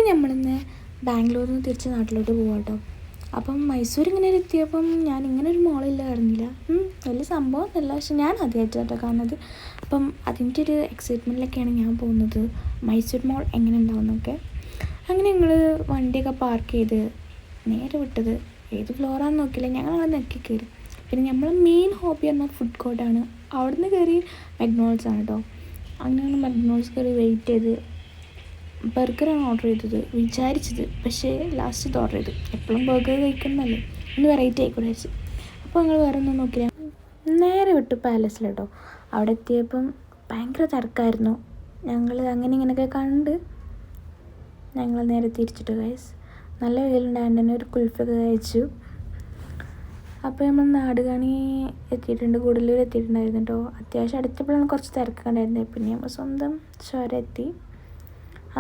അപ്പം നമ്മളിന്ന് ബാംഗ്ലൂരിൽ നിന്ന് തിരിച്ച് നാട്ടിലോട്ട് പോകാം കേട്ടോ. അപ്പം മൈസൂർ ഇങ്ങനെ എത്തിയപ്പം ഞാൻ ഇങ്ങനെ ഒരു മോളില്ല അറിഞ്ഞില്ല. വലിയ സംഭവം ഒന്നുമല്ല, പക്ഷെ ഞാൻ ആദ്യമായിട്ടാട്ടോ കാണുന്നത്. അപ്പം അതിൻ്റെ ഒരു എക്സൈറ്റ്മെൻറ്റിലൊക്കെയാണ് ഞാൻ പോകുന്നത്, മൈസൂർ മോൾ എങ്ങനെ ഉണ്ടാവുമെന്നൊക്കെ. അങ്ങനെ ഞങ്ങൾ വണ്ടിയൊക്കെ പാർക്ക് ചെയ്ത് നേരെ വിട്ടത് ഏത് ഫ്ലോറാന്ന് നോക്കില്ല, ഞങ്ങൾ അവിടെ നെക്കി കയറി. പിന്നെ നമ്മൾ മെയിൻ ഹോബി പറഞ്ഞാൽ ഫുഡ് കോർട്ടാണ്. അവിടെ നിന്ന് കയറി മക്ഡൊണാൾഡ്സ് ആണ് കേട്ടോ. അങ്ങനെയാണ് മക്ഡൊണാൾഡ്സ് കയറി വെയിറ്റ് ചെയ്ത് ബർഗറാണ് ഓർഡർ ചെയ്തത് വിചാരിച്ചത്, പക്ഷേ ലാസ്റ്റ് ഇത് ഓർഡർ ചെയ്തു. എപ്പോഴും ബർഗർ കഴിക്കുന്നതല്ലേ, ഒന്ന് വെറൈറ്റി ആയിക്കോട്ടെ വെച്ച്. അപ്പോൾ ഞങ്ങൾ വേറെ ഒന്നും നോക്കില്ല, നേരെ വിട്ടു പാലസിൽ കേട്ടോ. അവിടെ എത്തിയപ്പം ഭയങ്കര തിരക്കായിരുന്നു. ഞങ്ങൾ അങ്ങനെ ഇങ്ങനെയൊക്കെ കണ്ട് ഞങ്ങൾ നേരെ തിരിച്ചിട്ട് ഗൈസ്. നല്ല വെയിലുണ്ടായതുകൊണ്ട് തന്നെ ഒരു കുൽഫൊക്കെ കഴിച്ചു. അപ്പോൾ നമ്മൾ നാടുകാണി എത്തിയിട്ടുണ്ട്, ഗുഡല്ലൂർ എത്തിയിട്ടുണ്ടായിരുന്നു കേട്ടോ. അത്യാവശ്യം അടുത്തപ്പോഴാണ് കുറച്ച് തിരക്കുണ്ടായിരുന്നത്. പിന്നെ നമ്മൾ സ്വന്തം ചുരം എത്തി.